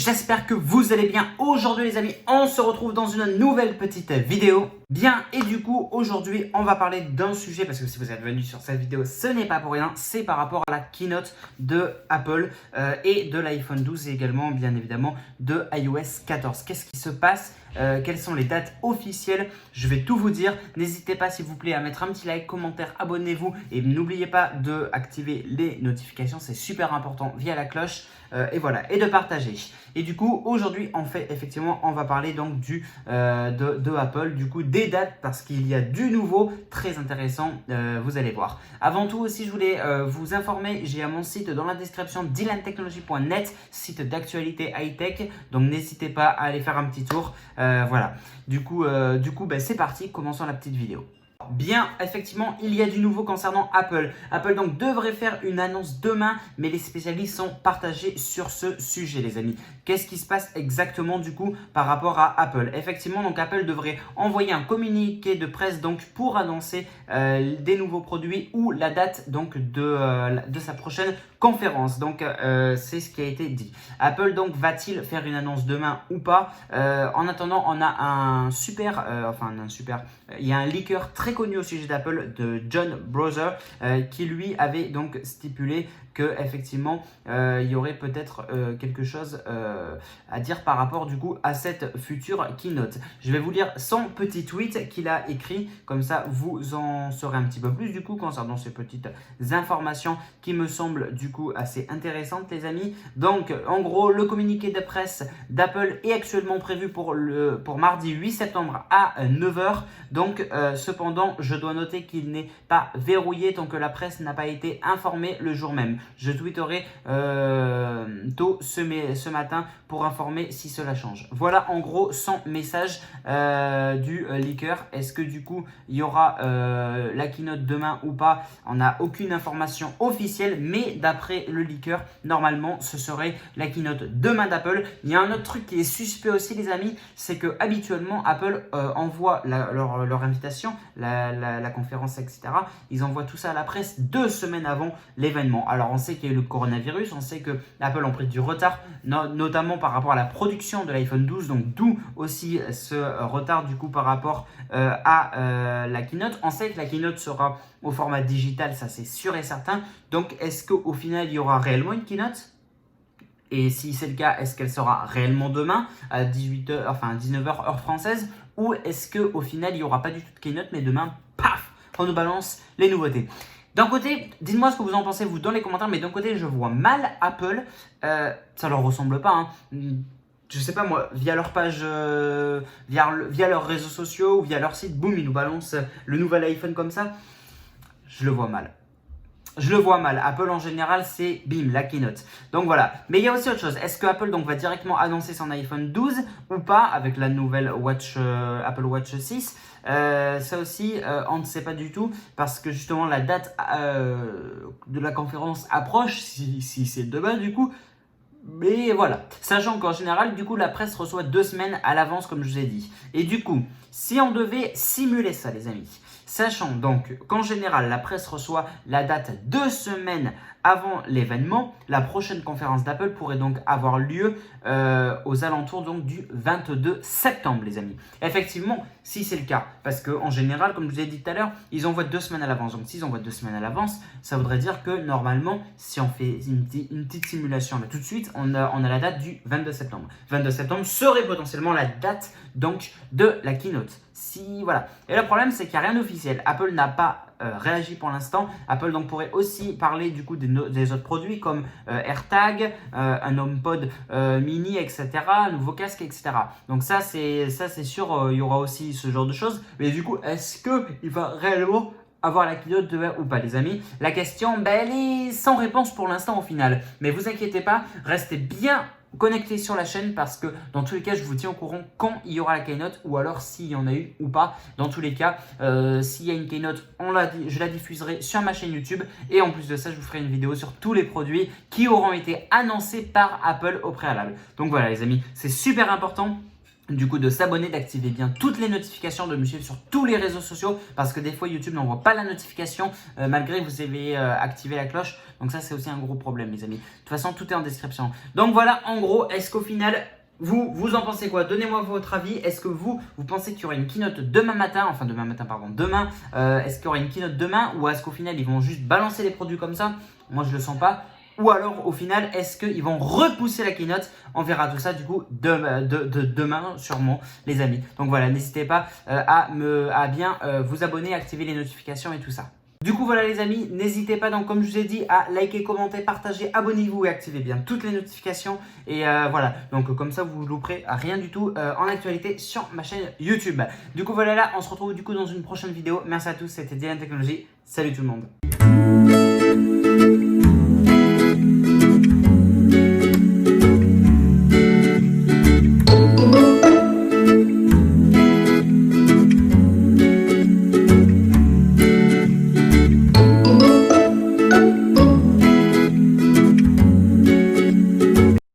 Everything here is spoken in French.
j'espère que vous allez bien. Aujourd'hui les amis, on se retrouve dans une nouvelle petite vidéo. Bien, et du coup, aujourd'hui, on va parler d'un sujet, parce que si vous êtes venu sur cette vidéo, ce n'est pas pour rien, c'est par rapport à la keynote de Apple et de l'iPhone 12 et également, bien évidemment, de iOS 14. Qu'est-ce qui se passe? Quelles sont les dates officielles? Je vais tout vous dire. N'hésitez pas, s'il vous plaît, à mettre un petit like, commentaire, abonnez-vous et n'oubliez pas d'activer les notifications, c'est super important via la cloche. Et voilà, et de partager. Et du coup, aujourd'hui, on va parler donc de Apple, du coup, des dates, parce qu'il y a du nouveau très intéressant, vous allez voir. Avant tout aussi, je voulais vous informer, j'ai mon site dans la description, dylantechnology.net, site d'actualité high-tech, donc n'hésitez pas à aller faire un petit tour. Voilà, du coup, c'est parti, commençons la petite vidéo. Bien, effectivement, il y a du nouveau concernant Apple. Apple donc devrait faire une annonce demain, mais les spécialistes sont partagés sur ce sujet, les amis. Qu'est-ce qui se passe exactement du coup par rapport à Apple? Effectivement, donc Apple devrait envoyer un communiqué de presse donc pour annoncer des nouveaux produits ou la date donc de sa prochaine conférence. Donc c'est ce qui a été dit. Apple donc va-t-il faire une annonce demain ou pas? En attendant, on a il y a un leaker très connu au sujet d'Apple de John Brother qui lui avait donc stipulé que effectivement il y aurait peut-être quelque chose à dire par rapport du coup à cette future keynote. Je vais vous lire son petit tweet qu'il a écrit, comme ça vous en saurez un petit peu plus du coup concernant ces petites informations qui me semblent du coup assez intéressantes, les amis. Donc en gros, le communiqué de presse d'Apple est actuellement prévu pour mardi 8 septembre à 9h. Donc cependant, je dois noter qu'il n'est pas verrouillé tant que la presse n'a pas été informée le jour même. Je tweeterai tôt ce matin pour informer si cela change. Voilà en gros son message du leaker. Est-ce que du coup il y aura la keynote demain ou pas? On n'a aucune information officielle, mais d'après le leaker, normalement ce serait la keynote demain d'Apple. Il y a un autre truc qui est suspect aussi, les amis, c'est que habituellement Apple envoie leur invitation, la conférence, etc. Ils envoient tout ça à la presse 2 semaines avant l'événement. Alors on sait qu'il y a eu le coronavirus, on sait que Apple a pris du retard, notamment par rapport à la production de l'iPhone 12, donc d'où aussi ce retard du coup par rapport à la keynote. On sait que la keynote sera au format digital, ça c'est sûr et certain. Donc est-ce qu'au final il y aura réellement une keynote? Et si c'est le cas, est-ce qu'elle sera réellement demain à 19h heure française? Ou est-ce qu'au final il n'y aura pas du tout de keynote, mais demain, paf, on nous balance les nouveautés? D'un côté, dites-moi ce que vous en pensez vous dans les commentaires, mais d'un côté je vois mal Apple, ça leur ressemble pas, hein. Je sais pas moi, via leur page, via leurs réseaux sociaux ou via leur site, boum, ils nous balancent le nouvel iPhone comme ça. Je le vois mal. Je le vois mal. Apple en général, c'est bim, la keynote. Donc voilà. Mais il y a aussi autre chose. Est-ce que Apple donc va directement annoncer son iPhone 12 ou pas avec la nouvelle Apple Watch 6? Ça aussi, on ne sait pas du tout parce que justement la date de la conférence approche, si c'est demain du coup. Mais voilà, sachant qu'en général, du coup, la presse reçoit 2 semaines à l'avance, comme je vous ai dit. Et du coup, si on devait simuler ça, les amis, sachant donc qu'en général, la presse reçoit la date 2 semaines avant l'événement, la prochaine conférence d'Apple pourrait donc avoir lieu aux alentours donc du 22 septembre, les amis. Effectivement, si c'est le cas, parce qu'en général, comme je vous ai dit tout à l'heure, ils envoient 2 semaines à l'avance. Donc, s'ils envoient 2 semaines à l'avance, ça voudrait dire que normalement, si on fait une petite simulation, mais tout de suite, on a la date du 22 septembre. 22 septembre serait potentiellement la date donc de la keynote. Voilà. Et le problème, c'est qu'il n'y a rien d'officiel. Apple n'a pas réagi pour l'instant. Apple donc pourrait aussi parler du coup des autres produits comme AirTag, un HomePod mini, etc., un nouveau casque, etc. Donc ça c'est sûr, il y aura aussi ce genre de choses. Mais du coup, est-ce qu'il va réellement avoir la keynote demain ou pas, les amis? La question, elle est sans réponse pour l'instant au final. Mais vous inquiétez pas, restez bien connectés sur la chaîne parce que dans tous les cas, je vous tiens au courant quand il y aura la keynote ou alors s'il y en a eu ou pas. Dans tous les cas, s'il y a une keynote, je la diffuserai sur ma chaîne YouTube et en plus de ça, je vous ferai une vidéo sur tous les produits qui auront été annoncés par Apple au préalable. Donc voilà les amis, c'est super important. du coup de s'abonner, d'activer bien toutes les notifications, de me suivre sur tous les réseaux sociaux parce que des fois YouTube n'envoie pas la notification malgré que vous avez activé la cloche. Donc ça c'est aussi un gros problème les amis. De toute façon tout est en description. Donc voilà en gros, est-ce qu'au final vous en pensez quoi? Donnez-moi votre avis. Est-ce que vous pensez qu'il y aura une keynote demain, demain est-ce qu'il y aura une keynote demain ou est-ce qu'au final ils vont juste balancer les produits comme ça? Moi je le sens pas. Ou alors, au final, est-ce qu'ils vont repousser la keynote? On verra tout ça, du coup, demain, sûrement, les amis. Donc voilà, n'hésitez pas à bien vous abonner, activer les notifications et tout ça. Du coup, voilà les amis, n'hésitez pas, donc comme je vous ai dit, à liker, commenter, partager, abonnez-vous et activez bien toutes les notifications. Et voilà, donc comme ça, vous ne louperez rien du tout en actualité sur ma chaîne YouTube. Du coup, voilà là, on se retrouve du coup dans une prochaine vidéo. Merci à tous, c'était Dylan Technologies. Salut tout le monde.